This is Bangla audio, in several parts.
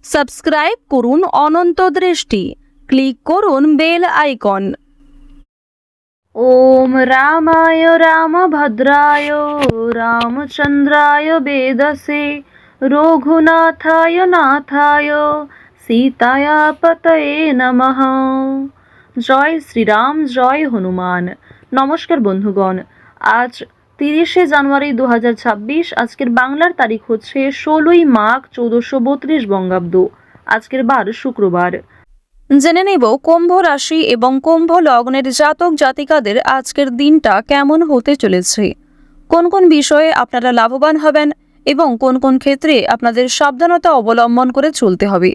সাবস্ক্রাইব করুন অনন্ত দৃষ্টি, ক্লিক করুন বেল আইকন। ওম রামায় রামভদ্রায় রামচন্দ্রায় বেদসে রঘুনাথায় নাথায় সীতায়া পতয়ে নমঃ। জয় শ্রীরাম, জয় হনুমান। নমস্কার বন্ধুগণ, আজ 30শে জানুয়ারি 2026। আজকের বাংলার তারিখ হচ্ছে 16ই মাঘ 1432 বঙ্গাব্দ। আজকের বার শুক্রবার। জেনে নেব কুম্ভ রাশি এবং কুম্ভ লগ্নের জাতক জাতিকাদের আজকের দিনটা কেমন হতে চলেছে, কোন কোন বিষয়ে আপনারা লাভবান হবেন এবং কোন কোন ক্ষেত্রে আপনাদের সাবধানতা অবলম্বন করে চলতে হবে।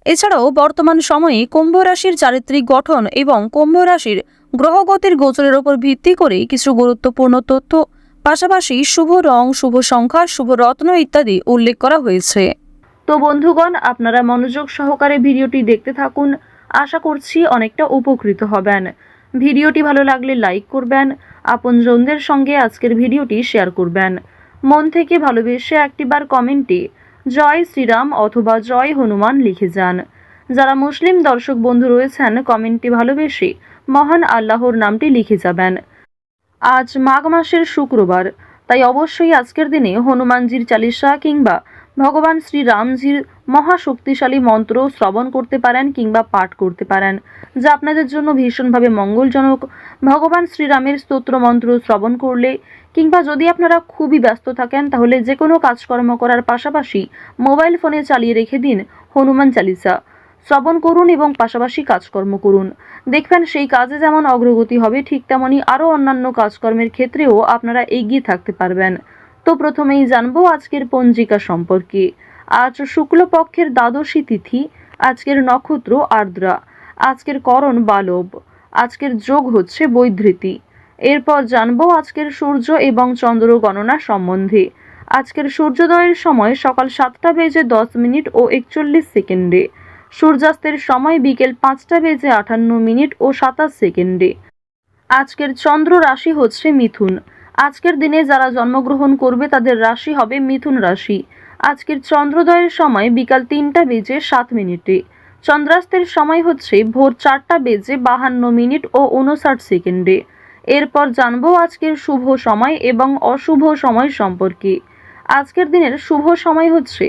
এছাড়াও বর্তমান সময়ে কুম্ভ রাশির চারিত্রিক গঠন এবং কুম্ভ রাশির গ্রহগতির গোচরের উপর ভিত্তি করে কিছু গুরুত্বপূর্ণ তথ্য, পাশাপাশি শুভ রং, শুভ সংখ্যা, শুভ রত্ন ইত্যাদি উল্লেখ করা হয়েছে। তো বন্ধুগণ, আপনারা মনোযোগ সহকারে ভিডিওটি দেখতে থাকুন। আশা করছি অনেকটা উপকৃত হবেন। ভিডিওটি ভালো লাগলে লাইক করবেন, আপনজনদের সঙ্গে আজকের ভিডিওটি শেয়ার করবেন। মন থেকে ভালোবেসে একটিবার কমেন্টে জয় শ্রীরাম অথবা জয় হনুমান লিখে যান। যারা মুসলিম দর্শক বন্ধু রয়েছেন, কমেন্টে ভালোবেসে মহান আল্লাহর নামটি লিখে যাবেন। আজ মাঘ মাসের শুক্রবার, তাই অবশ্যই আজকের দিনে হনুমানজির চালিসা কিংবা ভগবান শ্রীরামজির মহাশক্তিশালী মন্ত্র শ্রবণ করতে পারেন কিংবা পাঠ করতে পারেন, যা আপনাদের জন্য ভীষণভাবে মঙ্গলজনক। ভগবান শ্রীরামের স্তোত্র মন্ত্র শ্রবণ করলে কিংবা যদি আপনারা খুবই ব্যস্ত থাকেন, তাহলে যে কোনো কাজকর্ম করার পাশাপাশি মোবাইল ফোনে চালিয়ে রেখে দিন হনুমান চালিসা, শ্রবণ করুন এবং পাশাপাশি কাজকর্ম করুন। দেখবেন সেই কাজে যেমন অগ্রগতি হবে, ঠিক তেমনই আরও অন্যান্য কাজকর্মের ক্ষেত্রেও আপনারা এগিয়ে থাকতে পারবেন। তো প্রথমেই জানবো আজকের পঞ্জিকা সম্পর্কে। আজ শুক্লপক্ষের দ্বাদশী তিথি, আজকের নক্ষত্র আর্দ্রা, আজকের করণ বালব, আজকের যোগ হচ্ছে বৈধৃতি। এরপর জানবো আজকের সূর্য এবং চন্দ্র গণনা সম্বন্ধে। আজকের সূর্যোদয়ের সময় সকাল 7:10 ও 41 সেকেন্ডে, সূর্যাস্তের সময় বিকেল 5:58 ও 27 সেকেন্ডে। আজকের চন্দ্র রাশি হচ্ছে মিথুন। আজকের দিনে যারা জন্মগ্রহণ করবে তাদের রাশি হবে মিথুন রাশি। আজকের চন্দ্রোদয়ের সময় বিকাল 3:07। চন্দ্রাস্তের সময় হচ্ছে ভোর 4:52 ও 59 সেকেন্ডে। এরপর জানবো আজকের শুভ সময় এবং অশুভ সময় সম্পর্কে। আজকের দিনের শুভ সময় হচ্ছে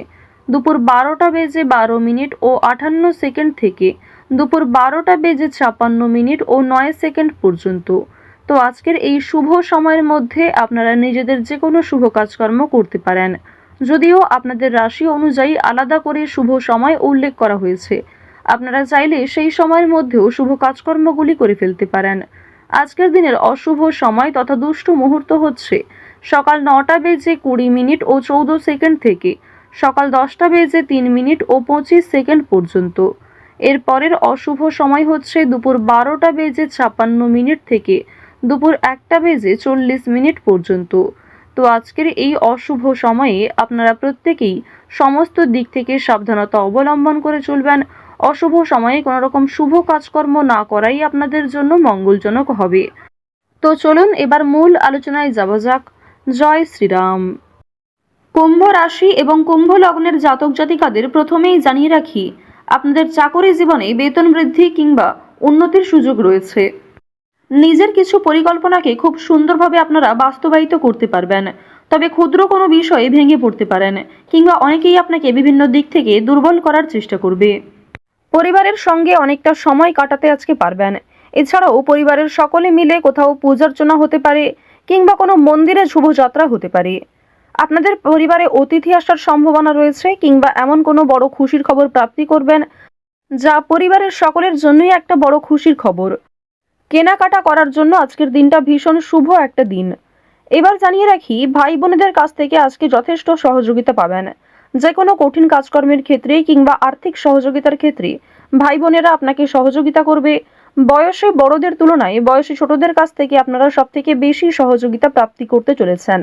দুপুর 12:12 ও 58 সেকেন্ড থেকে দুপুর 12:56 ও 9 সেকেন্ড পর্যন্ত। তো আজকের এই শুভ সময়ের মধ্যে আপনারা নিজেদের যে কোনো শুভ কাজকর্ম করতে পারেন, যদিও আপনাদের রাশি অনুযায়ী আলাদা করে শুভ সময় উল্লেখ করা হয়েছে। আপনারা চাইলে সেই সময়ের মধ্যেও শুভ কাজকর্মগুলি করে ফেলতে পারেন। আজকের দিনের অশুভ সময় তথা দুষ্ট মুহূর্ত হচ্ছে সকাল 9:20 ও 14 সেকেন্ড থেকে সকাল 10:03 ও 25 সেকেন্ড পর্যন্ত। এর পরের অশুভ সময় হচ্ছে দুপুর 12:56 থেকে দুপুর 1:40 পর্যন্ত। তো আজকের এই অশুভ সময়ে আপনারা প্রত্যেকেই সমস্ত দিক থেকে সাবধানতা অবলম্বন করে চলবেন। অশুভ সময়ে কোনো রকম শুভ কাজকর্ম না করাই আপনাদের জন্য মঙ্গলজনক হবে। তো চলুন এবার মূল আলোচনায় যাওয়া যাক। জয় শ্রীরাম। কুম্ভ রাশি এবং কুম্ভ লগ্নের জাতক জাতিকাদের প্রথমেই জানিয়ে রাখি, আপনাদের চাকরি জীবনে বেতন বৃদ্ধি কিংবা উন্নতির সুযোগ রয়েছে। নিজের কিছু পরিকল্পনাকে খুব সুন্দরভাবে আপনারা বাস্তবায়িত করতে পারবেন, তবে ক্ষুদ্র কোনো বিষয়ে ভেঙে পড়তে পারেন কিংবা অনেকেই আপনাকে বিভিন্ন দিক থেকে দুর্বল করার চেষ্টা করবে। পরিবারের সঙ্গে অনেকটা সময় কাটাতে আজকে পারবেন। এছাড়াও পরিবারের সকলে মিলে কোথাও পূজার্চনা হতে পারে কিংবা কোনো মন্দিরে শুভযাত্রা হতে পারে। আপনাদের পরিবারে অতিথি আসার সম্ভাবনা রয়েছে কিংবা এমন কোনো বড় খুশির খবর প্রাপ্তি করবেন, যা পরিবারের সকলের জন্যই একটা বড় খুশির খবর। কেনাকাটা করার জন্য আজকের দিনটা ভীষণ শুভ একটা দিন। এবার জানিয়ে রাখি, ভাই বোনেদের কাছ থেকে আজকে যথেষ্ট সহযোগিতা পাবেন। যে কোনো কঠিন কাজকর্মের ক্ষেত্রে কিংবা আর্থিক সহযোগিতার ক্ষেত্রে ভাই বোনেরা আপনাকে সহযোগিতা করবে। বয়সে বড়দের তুলনায় বয়সে ছোটদের কাছ থেকে আপনারা সব থেকে বেশি সহযোগিতা প্রাপ্তি করতে চলেছেন।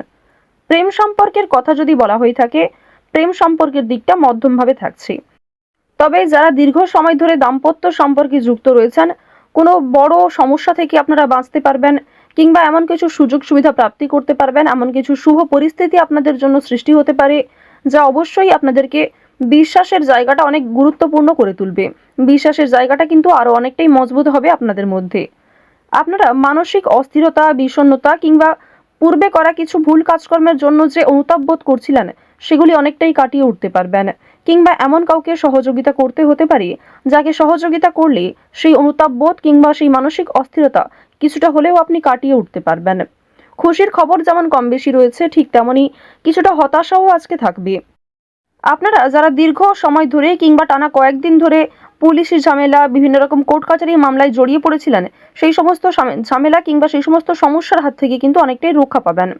প্রেম সম্পর্কের কথা যদি বলা হয়ে থাকে, প্রেম সম্পর্কের দিকটা মধ্যমভাবে থাকছে। তবে যারা দীর্ঘ সময় ধরে দাম্পত্য সম্পর্কে যুক্ত রয়েছেন, কোনো বড় সমস্যা থেকে আপনারা বাঁচতে পারবেন কিংবা এমন কিছু সুযোগ সুবিধা প্রাপ্তি করতে পারবেন, এমন কিছু শুভ পরিস্থিতি আপনাদের জন্য সৃষ্টি হতে পারে, যা অবশ্যই আপনাদেরকে বিশ্বাসের জায়গাটা অনেক গুরুত্বপূর্ণ করে তুলবে। বিশ্বাসের জায়গাটা কিন্তু আরো অনেকটাই মজবুত হবে আপনাদের মধ্যে। আপনারা মানসিক অস্থিরতা, বিষণ্ণতা কিংবা পূর্বে করা কিছু ভুল কাজকর্মের জন্য যে অনুতাপ বোধ করছিলেন সেগুলি অনেকটাই কাটিয়ে উঠতে পারবেন। কিংবা এমন কাউকে সহযোগিতা করতে হতে পারে যাকে সহযোগিতা করলে সেই অনুতাপ বোধ কিংবা সেই মানসিক অস্থিরতা কিছুটা হলেও আপনি কাটিয়ে উঠতে পারবেন। খুশির খবর যেমন কম বেশি রয়েছে, ঠিক তেমনই কিছুটা হতাশাও আজকে থাকবে। আপনারা যারা দীর্ঘ সময় ধরে কিংবা টানা কয়েকদিন ধরে পুলিশি ঝামেলা, বিভিন্ন রকম কোর্ট কাচারি মামলায় জড়িয়ে পড়েছিলেন, সেই সমস্ত ঝামেলা কিংবা সেই সমস্ত সমস্যার হাত থেকে কিন্তু অনেকটাই রক্ষা পাবেন।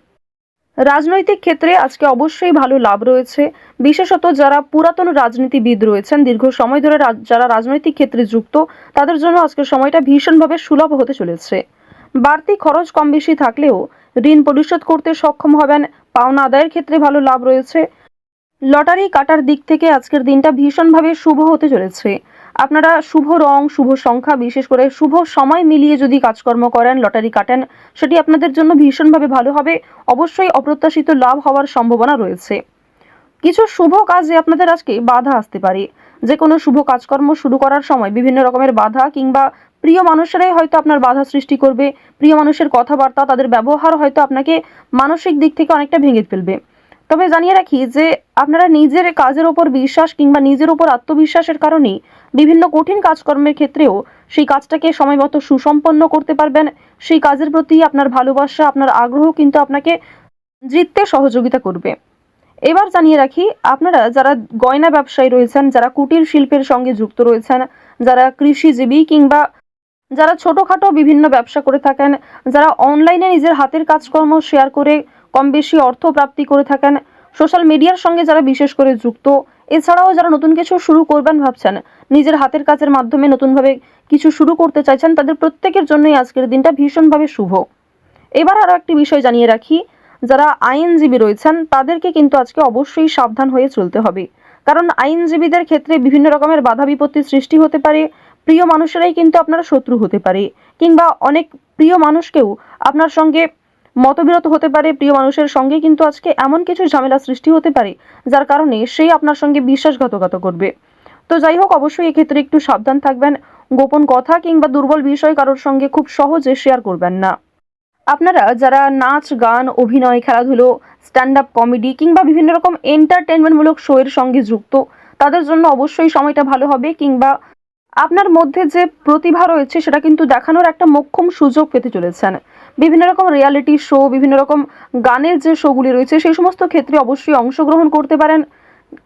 রাজনৈতিক ক্ষেত্রে আজকে অবশ্যই ভালো লাভ রয়েছে। বিশেষত যারা পুরাতন রাজনীতিবিদ রয়েছেন, দীর্ঘ সময় ধরে যারা রাজনৈতিক ক্ষেত্রে যুক্ত, তাদের জন্য আজকের সময়টা ভীষণভাবে সুলভ হতে চলেছে। বাড়তি খরচ কম বেশি থাকলেও ঋণ পরিশোধ করতে সক্ষম হবেন। পাওনা আদায়ের ক্ষেত্রে ভালো লাভ রয়েছে। লটারি কাটার দিক থেকে আজকের দিনটা ভীষণভাবে শুভ হতে চলেছে। আপনারা শুভ রং, শুভ সংখ্যা, বিশেষ করে শুভ সময় মিলিয়ে যদি কাজকর্ম করেন, লটারি কাটেন, সেটি আপনাদের জন্য ভীষণভাবে ভালো হবে। অবশ্যই অপ্রত্যাশিত লাভ হওয়ার সম্ভাবনা রয়েছে। কিছু শুভ কাজে আপনাদের আজকে বাধা আসতে পারে। যে কোনো শুভ কাজকর্ম শুরু করার সময় বিভিন্ন রকমের বাধা কিংবা প্রিয় মানুষেরাই হয়তো আপনার বাধা সৃষ্টি করবে। প্রিয় মানুষের কথাবার্তা, তাদের ব্যবহার হয়তো আপনাকে মানসিক দিক থেকে অনেকটা ভেঙে ফেলবে। তবে জানিয়ে রাখি যে আপনারা নিজের কাজের ওপর বিশ্বাস কিংবা নিজের ওপর আত্মবিশ্বাসের কারণেই বিভিন্ন কঠিন কাজকর্মের ক্ষেত্রেও সেই কাজটাকে সময়মতো সুসম্পন্ন করতে পারবেন। সেই কাজের প্রতি আপনার ভালোবাসা, আপনার আগ্রহ কিন্তু আপনাকে জিততে সহযোগিতা করবে। এবার জানিয়ে রাখি, আপনারা যারা গয়না ব্যবসায়ী রয়েছেন, যারা কুটির শিল্পের সঙ্গে যুক্ত রয়েছেন, যারা কৃষিজীবী কিংবা যারা ছোটোখাটো বিভিন্ন ব্যবসা করে থাকেন, যারা অনলাইনে নিজের হাতের কাজকর্ম শেয়ার করে কম বেশি অর্থ প্রাপ্তি করে থাকেন, সোশ্যাল মিডিয়ার সঙ্গে যারা বিশেষ করে যুক্ত, এছাড়াও যারা নতুন কিছু শুরু করবেন ভাবছেন, নিজের হাতের কাজের মাধ্যমে নতুনভাবে কিছু শুরু করতে চাইছেন, তাদের প্রত্যেকের জন্যই আজকের দিনটা ভীষণভাবে শুভ। এবার আরও একটি বিষয় জানিয়ে রাখি, যারা আইনজীবী রয়েছেন তাদেরকে কিন্তু আজকে অবশ্যই সাবধান হয়ে চলতে হবে। কারণ আইনজীবীদের ক্ষেত্রে বিভিন্ন রকমের বাধা বিপত্তি সৃষ্টি হতে পারে। প্রিয় মানুষেরাই কিন্তু আপনার শত্রু হতে পারে, কিংবা অনেক প্রিয় মানুষকেও আপনার সঙ্গে মতবিরোধ হতে পারে। প্রিয় মানুষের সঙ্গে কিন্তু আজকে এমন কিছু ঝামেলা সৃষ্টি হতে পারে যার কারণে সেই আপনার সঙ্গে বিশ্বাসঘাতকতা করবে। তো যাই হোক, অবশ্যই এক্ষেত্রে একটু সাবধান থাকবেন। গোপন কথা কিংবা দুর্বল বিষয় কারোর সঙ্গে খুব সহজে শেয়ার করবেন না। আপনারা যারা নাচ, গান, অভিনয়, খেলাধুলো, স্ট্যান্ড আপ কমেডি কিংবা বিভিন্ন রকম এন্টারটেনমেন্টমূলক শো এর সঙ্গে যুক্ত, তাদের জন্য অবশ্যই সময়টা ভালো হবে। কিংবা আপনার মধ্যে যে প্রতিভা রয়েছে সেটা কিন্তু দেখানোর একটা মোক্ষম সুযোগ পেতে চলেছেন। বিভিন্ন রকম রিয়ালিটি শো, বিভিন্ন রকম গানের যে শোগুলি রয়েছে সেই সমস্ত ক্ষেত্রে অবশ্যই অংশগ্রহণ করতে পারেন।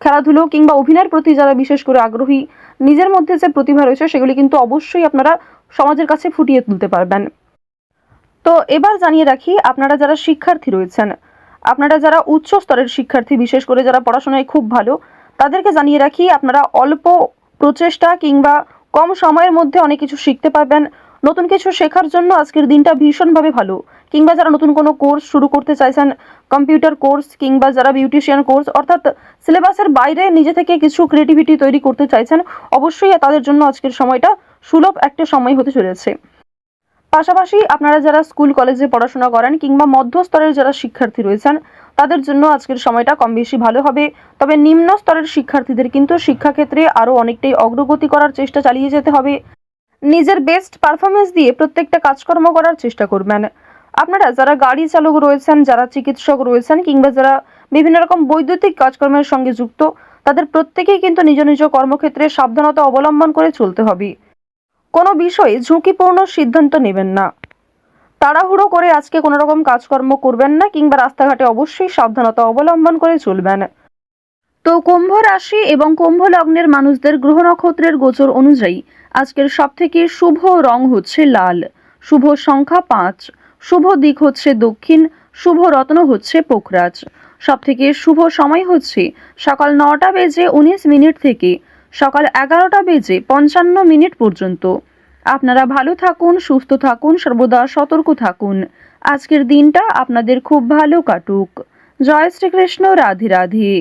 খেলাধুলো কিংবা অভিনয়ের প্রতি যারা বিশেষ করে আগ্রহী, নিজের মধ্যে যে প্রতিভা রয়েছে সেগুলি কিন্তু অবশ্যই আপনারা সমাজের কাছে ফুটিয়ে তুলতে পারবেন। তো এবার জানিয়ে রাখি, আপনারা যারা শিক্ষার্থী রয়েছেন, আপনারা যারা উচ্চ স্তরের শিক্ষার্থী, বিশেষ করে যারা পড়াশোনায় খুব ভালো, তাদেরকে জানিয়ে রাখি আপনারা অল্প প্রচেষ্টা কিংবা কম সময়ের মধ্যে অনেক কিছু শিখতে পারবেন। নতুন কিছু শেখার জন্য আজকের দিনটা ভীষণভাবে ভালো। কিংবা যারা নতুন কোনো কোর্স শুরু করতে চাইছেন, কম্পিউটার কোর্স কিংবা যারা বিউটিশিয়ান কোর্স, অর্থাৎ সিলেবাসের বাইরে নিজে থেকে কিছু ক্রিয়েটিভিটি তৈরি করতে চাইছেন, অবশ্যই তাদের জন্য আজকের সময়টা সুলভ একটা সময় হতে চলেছে। পাশাপাশি আপনারা যারা স্কুল কলেজে পড়াশোনা করেন কিংবা মধ্যস্তরের যারা শিক্ষার্থী রয়েছেন, তাদের জন্য আজকের সময়টা কম বেশি ভালো হবে। তবে নিম্ন স্তরের শিক্ষার্থীদের কিন্তু শিক্ষাক্ষেত্রে আরও অনেকটাই অগ্রগতি করার চেষ্টা চালিয়ে যেতে হবে। নিজের বেস্ট পারফরমেন্স দিয়ে প্রত্যেকটা কাজকর্ম করার চেষ্টা করবেন। আপনারা যারা গাড়ি চালক রয়েছেন, যারা চিকিৎসক রয়েছেন কিংবা যারা বিভিন্ন রকম বৈদ্যুতিক কাজকর্মের সঙ্গে যুক্ত, তাদের প্রত্যেকেই কিন্তু নিজ নিজ কর্মক্ষেত্রে সাবধানতা অবলম্বন করে চলতে হবে। কোনো বিষয়ে ঝুঁকিপূর্ণ সিদ্ধান্ত নেবেন না। তাড়াহুড়ো করে আজকে কোনো রকম কাজকর্ম করবেন না কিংবা রাস্তাঘাটে অবশ্যই সাবধানতা অবলম্বন করে চলবেন। তো কুম্ভ রাশি এবং কুম্ভ লগ্নের মানুষদের গ্রহ নক্ষত্রের গোচর অনুযায়ী আজকের সবথেকে শুভ রং হচ্ছে লাল, শুভ সংখ্যা 5, শুভ দিক হচ্ছে দক্ষিণ, শুভ রত্ন হচ্ছে পোখরাজ। সবথেকে শুভ সময় হচ্ছে সকাল 9টা বেজে 19 মিনিট থেকে সকাল 11টা বেজে 55 মিনিট পর্যন্ত। আপনারা ভালো থাকুন, সুস্থ থাকুন, সর্বদা সতর্ক থাকুন। আজকের দিনটা আপনাদের খুব ভালো কাটুক। জয় শ্রীকৃষ্ণ, রাধে রাধে।